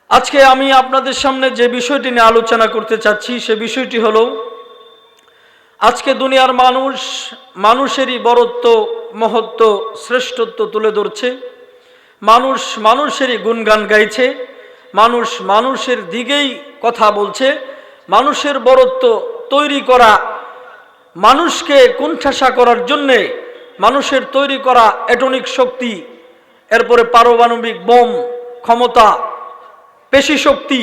আজকে আমি আপনাদের সামনে যে বিষয়টি নিয়ে আলোচনা করতে চাচ্ছি সে বিষয়টি হলো আজকে দুনিয়ার মানুষেরই বরত্ব, মহত্ব, শ্রেষ্ঠত্ব তুলে ধরছে। মানুষ মানুষেরই গুণগান গাইছে, মানুষ মানুষের দিকেই কথা বলছে। মানুষের বরত্ব তৈরি করা, মানুষকে কোণঠাসা করার জন্যে মানুষের তৈরি করা অ্যাটমিক শক্তি, এরপরে পারমাণবিক বোম ক্ষমতা, পেশি শক্তি,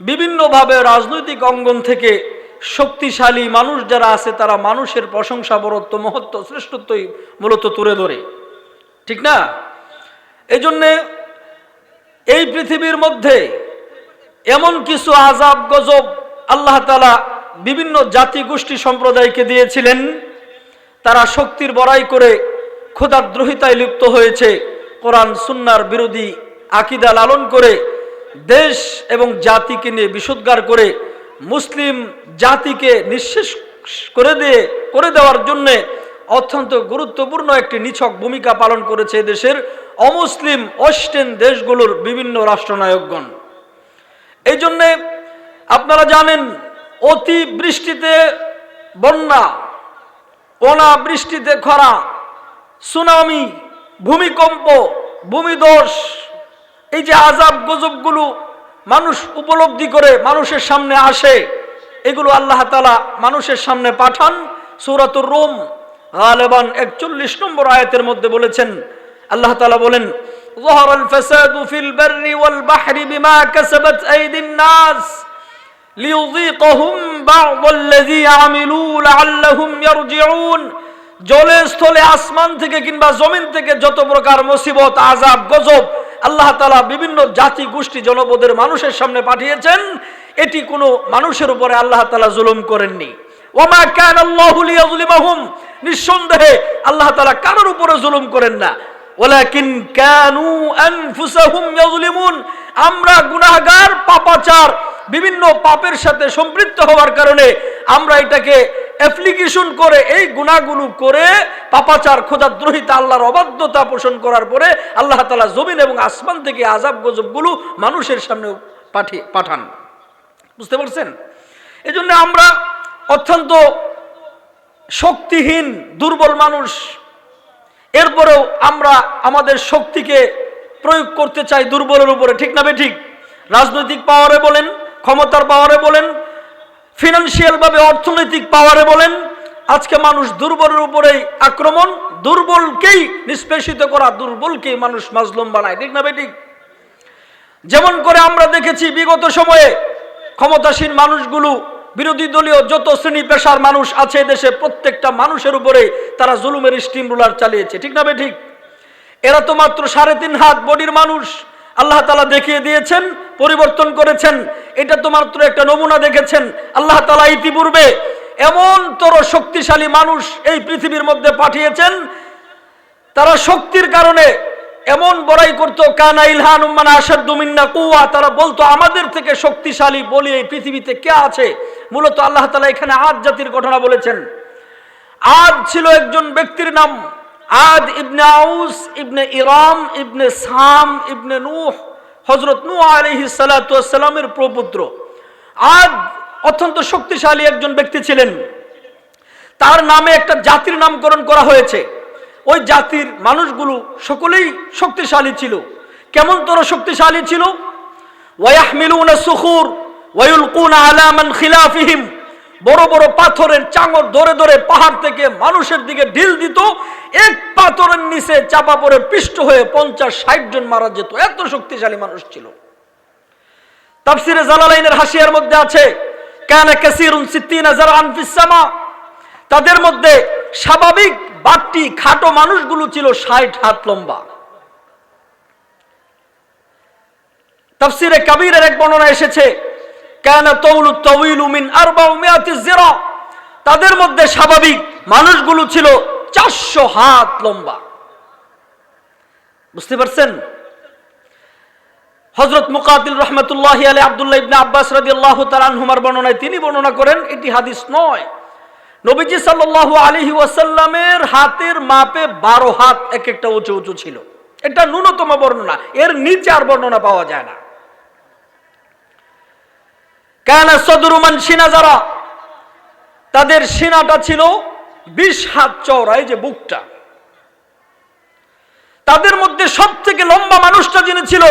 বিভিন্নভাবে রাজনৈতিক অঙ্গন থেকে শক্তিশালী মানুষ যারা আছে তারা মানুষের প্রশংসা, বরত্ব, মহত্ব, শ্রেষ্ঠত্বই মূলত তুলে ধরে, ঠিক না? এই জন্যে এই পৃথিবীর মধ্যে এমন কিছু আযাব গজব আল্লাহ তাআলা বিভিন্ন জাতি গোষ্ঠী সম্প্রদায়কে দিয়েছিলেন। তারা শক্তির বড়াই করে ক্ষুধাদ্রোহিতায় লিপ্ত হয়েছে, কোরআন সুন্নাহর বিরোধী আকীদা লালন করে দেশ এবং জাতিকে নিয়ে বিষোদ্গার করে মুসলিম জাতিকে নিঃশেষ করে দেওয়ার জন্য অত্যন্ত গুরুত্বপূর্ণ একটি নিছক ভূমিকা পালন করেছে দেশের অমুসলিম ওয়েস্টার্ন দেশগুলোর বিভিন্ন রাষ্ট্রনায়কগণ। এই জন্যে আপনারা জানেন, অতি বৃষ্টিতে বন্যা, অনাবৃষ্টিতে খরা, সুনামি, ভূমিকম্প, ভূমিধস, এই যে আযাব গজবগুলো মানুষ উপলব্ধি করে মানুষের সামনে আসে, এগুলো আল্লাহ তাআলা মানুষের সামনে পাঠান। সূরাতুর রুম গালিবান 41 নম্বর আয়াতের মধ্যে বলেছেন, আল্লাহ তাআলা বলেন, যাহারাল ফাসাদু ফিল বাররি ওয়াল বাহরি বিমা কাসাবাত আইদিন নাস লিইযীকাহুম বা'দাল্লাযী আমিলু লাআল্লাহুম ইয়ারজিউন। জলে স্থলে, আসমান থেকে কিংবা জমিন থেকে যত প্রকার মুসিবত, আযাব গজব আল্লাহ তাআলা বিভিন্ন জাতি গোষ্ঠী জনপদের মানুষের সামনে পাঠিয়েছেন, এটি কোনো মানুষের উপরে আল্লাহ তাআলা জুলুম করেননি। ওয়ামা কানা আল্লাহু লিয়াযলিমাহুম, নিঃসন্দেহে আল্লাহ তাআলা কারোর উপরে জুলুম করেন না। ওয়ালাকিন কানু আনফুসাহুম ইয়াযলিমুন, আমরা গুনাহগার, পাপাচার, বিভিন্ন পাপের সাথে সম্পৃক্ত হওয়ার কারণে আমরা এটাকে অ্যাপ্লিকেশন করে এই গুনাহগুলো করে পাপাচার, ক্ষুধাদ্রোহিতা, আল্লাহর অবাধ্যতা পোষণ করার পরে আল্লাহ তাআলা জমিন এবং আসমান থেকে আযাব গজবগুলো মানুষের সামনে পাঠান। বুঝতে পারছেন? এই জন্য আমরা অত্যন্ত শক্তিহীন, দুর্বল মানুষ, এরপরেও আমরা আমাদের শক্তিকে প্রয়োগ করতে চাই দুর্বলের উপরে, ঠিক না বেঠিক? রাজনৈতিক পাওয়ারে বলেন, ক্ষমতার পাওয়ারে বলেন, ফিনান্সিয়াল ভাবে অর্থনৈতিক পাওয়ারে বলেন, আজকে মানুষ দুর্বলের উপরেই আক্রমণ, দুর্বলকেই নিষ্পেষিত করা, দুর্বলকেই মানুষ মাজলুম বানায়, ঠিক না বেঠিক? যেমন করে আমরা দেখেছি বিগত সময়ে ক্ষমতাসীন মানুষগুলো, বিরোধী দলীয় যত শ্রেণী পেশার মানুষ আছে দেশে, প্রত্যেকটা মানুষের উপরে তারা জুলুমের স্টিম রুলার চালিয়েছে, ঠিক না বেঠিক? এরা তো মাত্র 3.5 হাত বডির মানুষ, আল্লাহ তাআলা দেখিয়ে দিয়েছেন, পরিবর্তন করেছেন। এটা তো মাত্র একটা নমুনা দেখেছেন। আল্লাহ তাআলা ইতিপূর্বে এমন তর শক্তিশালী মানুষ এই পৃথিবীর মধ্যে পাঠিয়েছেন, তারা শক্তির কারণে এমন বড়াই করতো, কানা ইলহানুম মান আশাদ্দু মিন্না কুওয়া, তারা বলতো আমাদের থেকে শক্তিশালী বলি এই পৃথিবীতে কে আছে? মূলত আল্লাহ তাআলা এখানে আদ জাতির ঘটনা বলেছেন। আদ ছিল একজন ব্যক্তির নাম, আদ ইবনে আউস ইবনে ইরাম ইবনে সাম ইবনে নূহ, হযরত নূহ আলাইহিস সালাতু ওয়াস সালামের প্রপুত্র। আদ অত্যন্ত শক্তিশালী একজন ব্যক্তি ছিলেন। তার নামে একটা জাতির নামকরণ করা হয়েছে। ওই জাতির মানুষগুলো সকলেই শক্তিশালী ছিল। কেমন তোর শক্তিশালী ছিল? ওয়ায়াহমিলুনা সুখুর ওয়ায়ুলকুনা আলা মান খিলাফিহিম, বড় বড় পাথরের চাঙর ধরে ধরে পাহাড় থেকে মানুষের দিকে ঢিল দিত, এক পাথরের নিচে চাপা পড়ে পিষ্ট হয়ে 50-60 জন মারা যেত, এত শক্তিশালী মানুষ ছিল। তাফসিরে জালালাইনের হাসিয়ার মধ্যে আছে, কানা কাসীরুন 60 যারআন ফিস সামা, তাদের মধ্যে স্বাভাবিক বাট্টি খাটো মানুষগুলো ছিল 60 হাত লম্বা। তাফসিরে কাবীরের এক বর্ণনা এসেছে, কানা তাউলু তাওয়িলু মিন 400 যিরা, তাদের মধ্যে স্বাভাবিক মানুষগুলো ছিল 400 হাত লম্বা। বুঝতে পারছেন? হযরত মুকাতিল রাহমাতুল্লাহি আলাইহি আব্দুল্লাহ ইবনে আব্বাস রাদিয়াল্লাহু তাআলা আনহুমার বর্ণনায় তিনি বর্ণনা করেন, এটি হাদিস নয়, নবীজি সাল্লাল্লাহু আলাইহি ওয়াসাল্লামের হাতের মাপে 12 হাত এক একটা উঁচু উঁচু ছিল। এটা ন্যূনতম বর্ণনা, এর নিচে আর বর্ণনা পাওয়া যায় না। কানা সদরু মান সিনা যারা, তাদের সিনাটা ছিল 20 হাত চওড়া, এই যে বুকটা। তাদের মধ্যে সবথেকে লম্বা মানুষটা যিনি ছিল,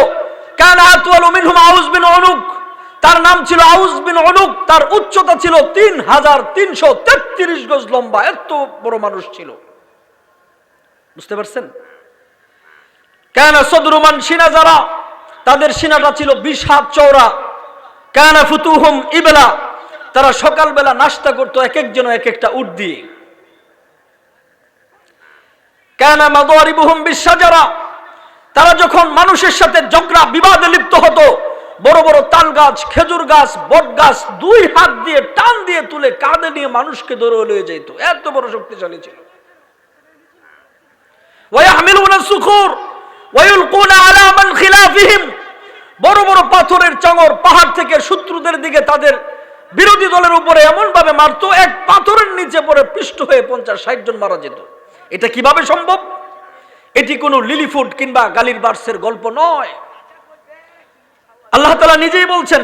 কানা আতওয়ালু মিনহুম আউস বিন উনুক, তার নাম ছিল আউস বিন উনুক। তার উচ্চতা ছিল 3333 গজ লম্বা, এত বড় মানুষ ছিল। বুঝতে পারছেন? কানা সদরু মান সিনা যারা, তাদের সিনাটা ছিল 20 হাত চওড়া। কানা ফুতুহুম ইবলা, তারা সকালবেলা নাস্তা করতো এক একজন এক একটা উট দিয়ে। কানা মাদারিবুহুম বিশজারা, তারা যখন মানুষের সাথে ঝগড়া বিবাদে লিপ্ত হতো, বড় বড় তাল গাছ, খেজুর গাছ, বট গাছ 2 হাত দিয়ে টান দিয়ে তুলে কাঁধে নিয়ে মানুষকে ধরে লয়ে যেত, এত বড় শক্তিশালী ছিল। ওয়ায়াহমিলুনা সুখুর ওয়ায়ুলকুনা আলা মান খিলাফিহিম, বড় বড় পাথরের চাঙর পাহাড় থেকে শত্রুদের দিকে তাদের বিরোধী দলের উপরে এমন ভাবে মারতো, এক পাথরের নিচে পড়ে পিষ্ট হয়ে 50-60 জন মারা যেত। এটা কিভাবে সম্ভব? এটি কোনো লিলিফুড কিংবা গালির বার্সের গল্প নয়। আল্লাহ তাআলা নিজেই বলছেন,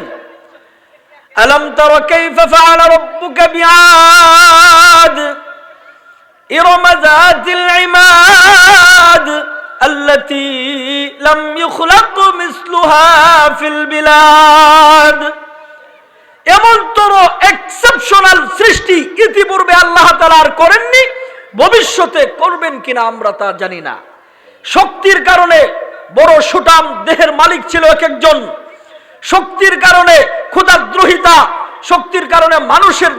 আলাম তারা কাইফা ফাআলা রাব্বুকা বিআদ ইরম যাতিল ইমাদ আল্লাতী লাম ইখলাক মিসলুহা ফিল বিলাদ। এমন তোর এক্সেপশনাল সৃষ্টি ইতিপূর্বে আল্লাহ তাআলা আর করেননি, ভবিষ্যতে করবেন কিনা আমরা তা জানি না। শক্তির কারণে বড় সুঠাম দেহের মালিক ছিল এক একজন, শক্তির কারণে ক্ষুধাদ্রোহিতা, শক্তির কারণে মানুষের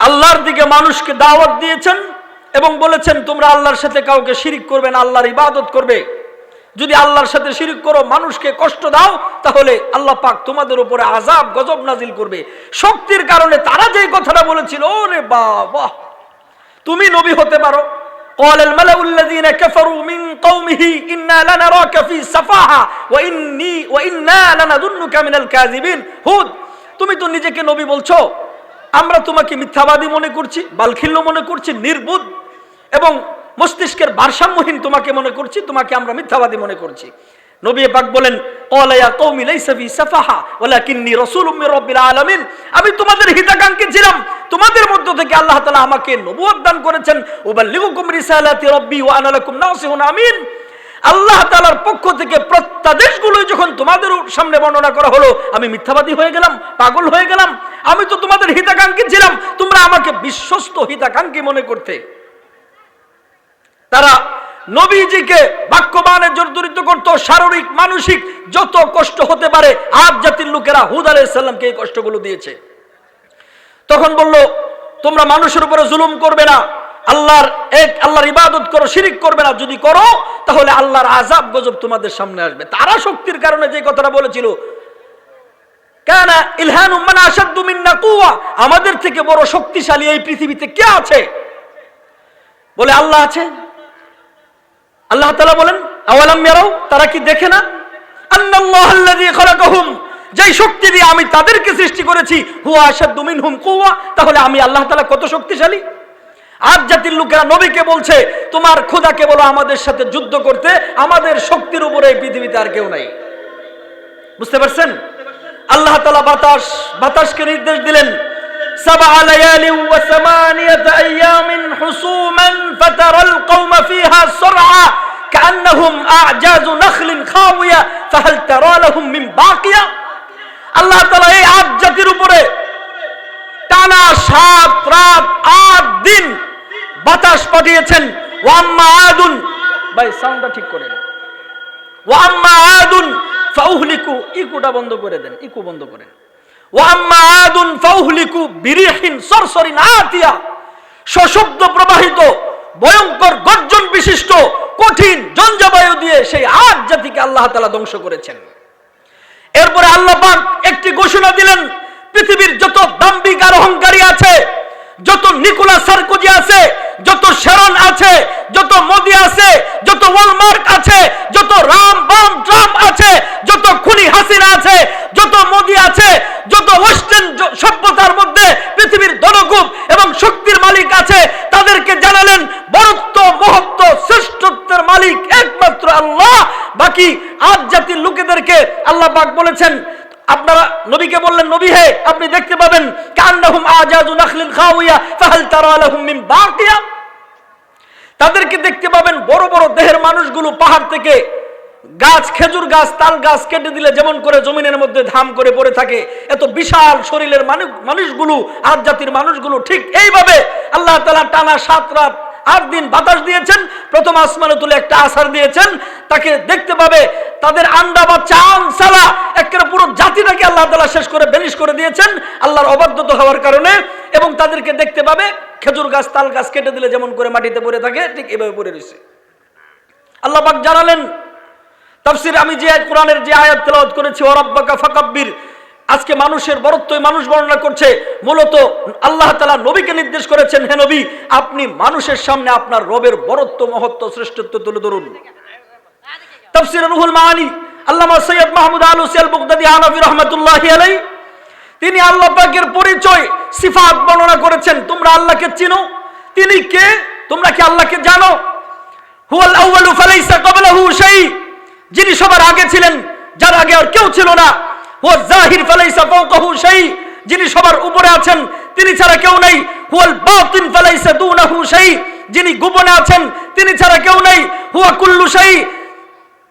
আল্লাহর দিকে মানুষকে দাওয়াত দিয়েছেন এবং বলেছেন তোমরা আল্লাহর সাথে কাউকে শিরিক করবে না, আল্লাহর ইবাদত করবে। যদি আল্লাহর সাথে শিরিক করো, মানুষকে কষ্ট দাও, তাহলে আল্লাহ পাক তোমাদের উপরে আযাব গজব নাজিল করবে। শক্তির কারণে তারা যেই কথাটা বলেছিল, ওরে বাবা, তুমি নবী হতে পারো। قال الملأ الذين كفروا من قومه إنا لنراك في سفاهة وإنا لنظنك من الكاذبين। হুদ, তুমি তো নিজেকে নবী বলছো, আমরা তোমাকে মিথ্যাবাদী মনে করছি, বালখিল্য মনে করছি, নির্বুদ্ধ এবং মস্তিষ্কের ভারসাম্যহীন তোমাকে মনে করছি, তোমাকে আমরা মিথ্যাবাদী মনে করছি। নবী পাক বলেন, ক্বালা ইয়া কওমি লাইসা ফি সাফাহা ওয়ালাকিন্নী রাসূলুম মির রাব্বিল আলামিন, আমি তোমাদের হিতাকাঙ্ক্ষী ছিলাম, তোমাদের মধ্য থেকে আল্লাহ তাআলা আমাকে নবুয়ত দান করেছেন। উবাল্লিগুকুম রিসালাতি রাব্বি ওয়া আনা লাকুম নাসিহুন আমিন। আল্লাহ তাআলার পক্ষ থেকে প্রত্যাদেশগুলো যখন তোমাদের সামনে বর্ণনা করা হলো, আমি মিথ্যাবাদী হয়ে গেলাম, পাগল হয়ে গেলাম? আমি তো তোমাদের হিতাকাঙ্ক্ষী ছিলাম, তোমরা আমাকে বিশ্বস্ত হিতাকাঙ্ক্ষী মনে করতে। তারা নবীজিকে বাক্যবাণে জর্জরিত করত, শারীরিক মানসিক যত কষ্ট হতে পারে আদ জাতির লোকেরা হুদ আলাইহিস সালামকে এই কষ্টগুলো দিয়েছে। তখন বলল, তোমরা মানুষের উপরে জুলুম করবে না, আল্লাহর ইবাদত করো, শিরিক করবে না, যদি করো তাহলে আল্লাহর আযাব গজব তোমাদের সামনে আসবে। তারা শক্তির কারণে যে কথাটা বলেছিল, কানা ইলহানু মান আশাদ্দু মিন্না কুওয়া, আমাদের থেকে বড় শক্তিশালী এই পৃথিবীতে কে আছে? বলে আল্লাহ আছে। আল্লাহ তাআলা বলেন, আওয়ালাম ইয়ারাও, তারা কি দেখে না, আন্নাল্লাহাল্লাযী খালাকাহুম, যেই শক্তি দিয়ে আমি তাদেরকে সৃষ্টি করেছি, হুয়া আশাদ্দু মিনহুম কুওয়া, তাহলে আমি আল্লাহ তাআলা কত শক্তিশালী। আজ জাতির লোকেরা নবীকে বলছে, তোমার খোদাকে বলো আমাদের সাথে যুদ্ধ করতে, আমাদের শক্তির উপরে এই পৃথিবীতে আর কেউ নাই। বুঝতে পারছেন? আল্লাহ তাআলা বাতাসকে নির্দেশ দিলেন, সাবআ লায়ালিন ওয়া সামানিয়াতা আইয়ামিন হুসুমান ফাতারাল কওমা ফিহা সারআ কান্নাহুম আ'জাজু নাখলিন খাওয়িয়া ফাহাল তারা লাহুম মিন বাকিয়া। আল্লাহ তাআলা এই আজ জাতির উপরে টানা 7 রাত 8 দিন বাতাস পাঠিয়েছেন। ওয়া আম্মা আদুন, ভাই সাউন্ডটা ঠিক করেন, ওয়া আম্মা আদুন ফাউহলিকু, ইকুটা বন্ধ করে দেন, ইকু বন্ধ করেন। ওয়া আম্মা আদুন ফাউহলিকু বিরিহিন সরসরিন আতিয়া, সশব্দ প্রবাহিত ভয়ঙ্কর গর্জন বিশিষ্ট কঠিন ঝঞ্ঝাবায়ু দিয়ে সেই আদ জাতিকে আল্লাহ তাআলা ধ্বংস করেছেন। এরপরে আল্লাহ পাক একটি ঘোষণা দিলেন, পৃথিবীর যত দাম্ভিক আর অহংকারী আছে, যত নিকোলাস সার্কোজি আছে, যত শেরন আছে, যত মোদি আছে, যত ওয়ালমার্ক আছে, যত ট্রাম্প আছে, যত খুনি হাসিনা আছে, যত মোদি আছে, যত ওয়েস্টার্ন সভ্যতার মধ্যে পৃথিবীর ধনকুব এবং শক্তির মালিক আছে, তাদেরকে জানালেন বরত্ব, মহত্ব, শ্রেষ্ঠত্বের মালিক একমাত্র আল্লাহ। বাকি আদ জাতির লোকেদেরকে আল্লাহ পাক বলেছেন, আপনারা নবীকে বললেন, নবী হে আপনি দেখতে পাবেন কান্নাহুম আজাজু নাখলিন খাওয়িয়া ফাহাল তারা লাহুম মিন বাকিয়া, তাদেরকে দেখতে পাবেন বড় বড় দেহের মানুষগুলো পাহাড় থেকে গাছ, খেজুর গাছ, তাল গাছ কেটে দিলে যেমন করে জমিনের মধ্যে ধাম করে পড়ে থাকে, এত বিশাল শরীরের মানুষগুলো, আদ জাতির মানুষগুলো ঠিক এইভাবে আল্লাহ তাআলা টানা 7 রাত 8 দিন বাতাস দিয়েছেন, প্রথম আসমানে তুলে একটা আসার দিয়েছেন, তাকে দেখতে পাবে তাদের আন্ডা বা চান সালা একেবারে পুরো জাতিটাকে আল্লাহ তাআলা শেষ করে বেনিশ করে দিয়েছেন আল্লাহর অবাধ্যতা হওয়ার কারণে। এবং তাদেরকে দেখতে পাবে খেজুর গাছ, তাল গাছ কেটে দিলে যেমন করে মাটিতে পড়ে থাকে ঠিক এভাবে পড়ে রয়েছে। আল্লাহ পাক জানালেন তাফসীর, আমি যে কোরআনের যে আয়াত তেলাওয়াত করেছি ওয়ারাব্বাকা ফাকাব্বির, আজকে মানুষের বরত্ব মানুষ বর্ণনা করছে, মূলত আল্লাহ তাআলা নবীকে নির্দেশ করেছেন, হে নবী আপনি মানুষের সামনে আপনার রবের বরত্ব, মহত্ব, শ্রেষ্ঠত্ব তুলে ধরুন। তাফসীর রুহুল মাআনি আল্লামা সৈয়দ মাহমুদ আলুসি আল বাগদাদী হানাফি রাহমাতুল্লাহি আলাইহি তিনি আল্লাহ পাকের পরিচয় সিফাত বর্ণনা করেছেন। তোমরা আল্লাহকে চিনো, তিনি কে? তোমরা কি আল্লাহকে জানো? হুয়াল আউয়ালু ফালাইসা ক্বাবলাহু শাই, যিনি সবার আগে ছিলেন, যার আগে আর কেউ ছিল না। হুয়াল যাহির ফালাইসা ফাওকাহু শাই, যিনি সবার উপরে আছেন, তিনি ছাড়া কেউ নাই। হুয়াল বাতিন ফালাইসা দুনাহু শাই, যিনি গোপনে আছেন, তিনি ছাড়া কেউ নাই। হুয়া কুল্লু শাই,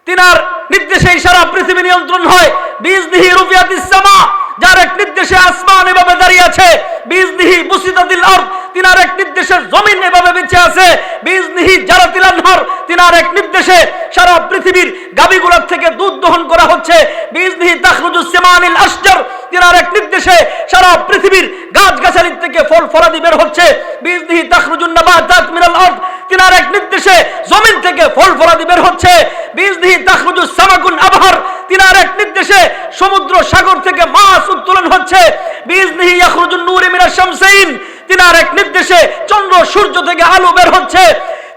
তিনার নির্দেশে সারা পৃথিবী নিয়ন্ত্রণ হয়। বিইজনিহি রুফিয়াতিস সামা, যার এক নির্দেশে আসমান এভাবে দাঁড়িয়ে আছে। বিইজনিহি বুসিতাতিল আরদ, তিনার এক নির্দেশে জমিন এভাবে বেঁচে আছে। বিইজনিহি জারাতিল আনহার, তিনার এক নির্দেশে সারা পৃথিবীর গাবিগুলোর থেকে দুধ দহন করা হচ্ছে। বিইজনিহি তাখরুজুস সিমানিল আশজার, তিনার এক নির্দেশে সারা পৃথিবীর গাছগাছালি থেকে ফল ফলাদি বের হচ্ছে। বিইজনিহি তাখরুজুন নাবাতাত মিনাল আরদ, তিনার এক নির্দেশে জমিন থেকে ফল ফলাদি বের হচ্ছে। বিইজনিহি তাখরুজুস সামাকুন আবহার, তিনার এক নির্দেশে সমুদ্র সাগর থেকে মাছ উত্তোলন হচ্ছে। বিইজনিহি ইয়াখরুজুন নূরু মিনাশ শামসাইন, তিনার এক নির্দেশে চন্দ্র সূর্য থেকে আলো বের হচ্ছে।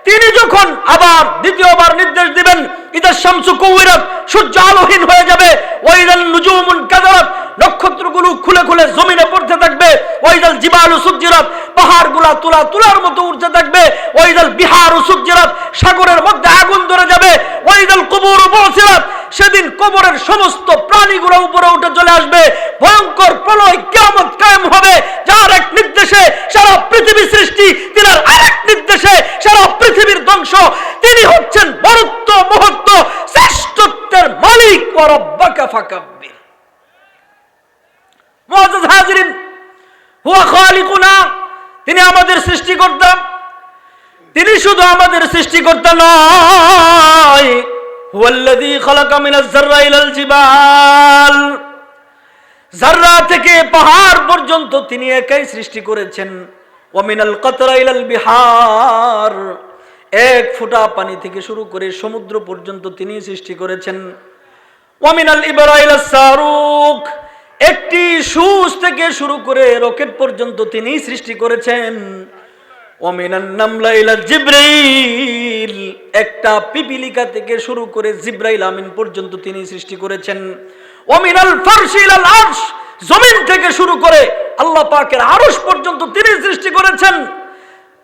তিনি যখন আবার দ্বিতীয়বার নির্দেশ দিবেন, ইদা শামসু কুওয়িরাত, সূর্য আলোহীন হয়ে যাবে। ওয়াইদান নুজুমুন কাদারাত, নক্ষত্রগুলো খুলে খুলে জমিনে পড়তে থাকবে। ওয়াইদাল জিবালু সুজ্জিরাত, পাহাড়গুলা তুলা তুলার মতো উঠতে থাকবে। ওয়াইদাল বিহারু সুজ্জিরাত, সাগরের মধ্যে আগুন ধরে যাবে। ওয়াইদাল কুবুরু বুসিরাত, সেদিন কবরের সমস্ত প্রাণীগুলো উপরে উঠে চলে আসবে। ভয়ঙ্কর প্রলয় কিয়ামত কায়েম হবে, যার এক নির্দেশে সারা পৃথিবী সৃষ্টি, তিনার আরেক নির্দেশে সারা পৃথিবীর ধ্বংস। তিনি হচ্ছেন বরত্ব, মহত্ব, শ্রেষ্ঠত্বের মালিক। ওয়া রাব্বাকা ফাকাব্বির। মুআজ্জাজ হাজিরিন, হুয়া খালিকুনা, তিনি আমাদের সৃষ্টিকর্তা। তিনি শুধু আমাদের সৃষ্টিকর্তা নয়, হুয়াল্লাযী খালাকা মিনাজ যাররা ইলাল জিবাল, যাররা থেকে পাহাড় পর্যন্ত তিনি একাই সৃষ্টি করেছেন। ওয়া মিনাল কাতরা ইলাল বিহার, এক ফোঁটা পানি থেকে শুরু করে সমুদ্র পর্যন্ত তিনি সৃষ্টি করেছেন। ওয়া মিনাল ইবরা ইলাস সারুক, একটি সূচ থেকে শুরু করে রকেট পর্যন্ত তিনি সৃষ্টি করেছেন। ওয়া মিনান নামলা ইলা জিবরাইল, একটা পিপিলিকা থেকে শুরু করে জিবরাইল আমিন পর্যন্ত তিনি সৃষ্টি করেছেন। ওয়া মিনাল ফারশি ইলাল আরশ, জমিন থেকে শুরু করে আল্লাহ পাকের আরশ পর্যন্ত তিনি সৃষ্টি করেছেন।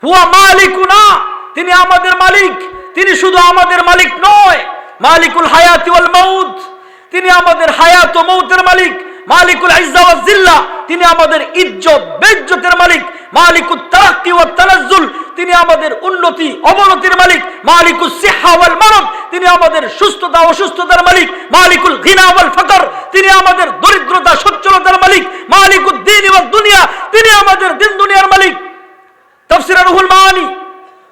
হুয়া মালিকুনা, তিনি আমাদের মালিক। তিনি শুধু আমাদের মালিক নয়, মালিকুল হায়াতি ওয়াল মাউত, তিনি আমাদের হায়াত ও মৌতের মালিক। মালিকুল ইজ্জা ওয়াজ জিল্লা, তিনি আমাদের ইজ্জত বেইজ্জতের মালিক। মালিকুত তারাক্কি ওয়াত তানাজ্জুল, তিনি আমাদের উন্নতি অবনতির মালিক। মালিকুস সিহহা ওয়াল মারদ, তিনি আমাদের সুস্থতা অসুস্থতার মালিক। মালিকুল গিনা ওয়াল ফাকর, তিনি আমাদের দরিদ্রতা সচ্ছলতার মালিক। মালিকুদ দ্বীন ওয়াদ দুনিয়া, তিনি আমাদের দিন দুনিয়ার মালিক। তাফসীর রুহুল মাআনি,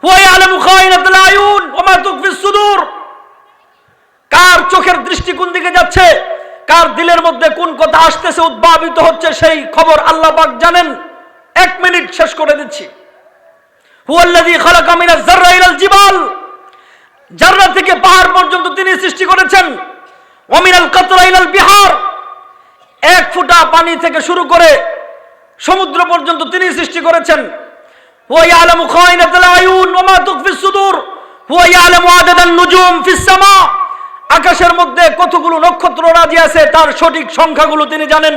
হুয়া ইয়ালামু খায়িনাতাল আয়ুন ওয়া মা তুখফিস সুদূর, কার চোখের দৃষ্টি কোন দিকে যাচ্ছে, কার দিলের মধ্যে কোন কথা আসতেছে, উদ্ভাবিত হচ্ছে, সেই খবর আল্লাহ পাক জানেন। 1 মিনিট শেষ করে দিচ্ছি। হুয়াল্লাযী খালাকা মিনাজ যাররা ইলাল জিবাল, জাররা থেকে পাহাড় পর্যন্ত তিনি সৃষ্টি করেছেন। ওয়া মিনাল কাতরা ইলাল বিহার, এক ফোঁটা পানি থেকে শুরু করে সমুদ্র পর্যন্ত তিনি সৃষ্টি করেছেন। হুয়া ইয়ালামু খায়িনাতাল আয়ুন ওয়া মা তুখফিস সুদূর, হুয়া ইয়ালামু আদাদান নুজুম ফিস সামা, আকাশের মধ্যে কতগুলো নক্ষত্র রাজি আছে তার সঠিক সংখ্যাগুলো তিনি জানেন।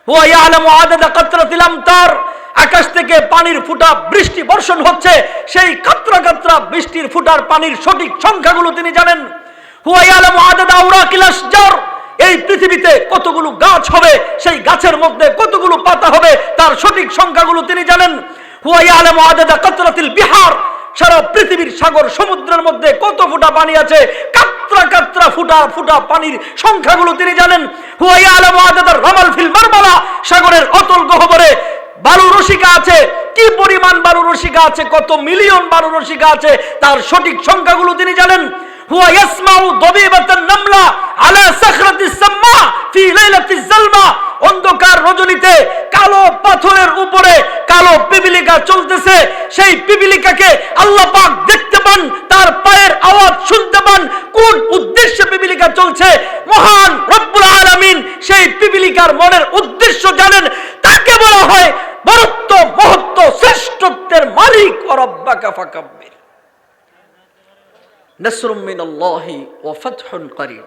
হুয়া ইয়ালামু আদাদা কাতরাতিল আমতার, আকাশ থেকে পানির ফুটা বৃষ্টি বর্ষণ হচ্ছে, সেই কাতরা কাতরা বৃষ্টির ফুটার পানির সঠিক সংখ্যাগুলো তিনি জানেন। হুয়া ইয়ালামু আদাদা আওরাকিল আশজার, এই পৃথিবীতে কতগুলো গাছ হবে, সেই গাছের মধ্যে কতগুলো পাতা হবে তার সঠিক সংখ্যাগুলো তিনি জানেন। হুয়া ইয়ালামু আদাদা কাতরাতিল বিহার, সারা পৃথিবীর সাগর সমুদ্রের মধ্যে কত ফুটা পানি আছে, কাতরা কাতরা ফুটা ফুটা পানির সংখ্যাগুলো তিনি জানেন। হুয়া ইয়ালামু আদাদা রামাল ফিল মারমালা, সাগরের অতল গহ্বরে বালু রসিকা আছে, কি পরিমাণ বালু রসিকা আছে, কত মিলিয়ন বালু রসিকা আছে তার সঠিক সংখ্যাগুলো তিনি জানেন। হুয়া ইয়াসমাউ দাবিবাতান নামলা আলা সাখরাতিস সাম্মা ফি লাইলাতিজ জালমা, অন্ধকার রজনীতে কালো পাথরের উপরে কালো পিপিলিকা চলতেছে, সেই পিপিলিকাকে আল্লাহ পাক দেখতে পান, তার পায়ের আওয়াজ শুনতে পান। কোন উদ্দেশ্যে পিপিলিকা চলছে মহান রব্বুল আলামিন সেই পিপিলিকার মনের উদ্দেশ্য জানেন। তাকে বলা হয় বরত্ব, মহত্ব, শ্রেষ্ঠত্বের মালিক। ওয়া রাব্বাকা ফাকাব্বির। নাসরুম মিনাল্লাহি ওয়া ফাতহুন করিব।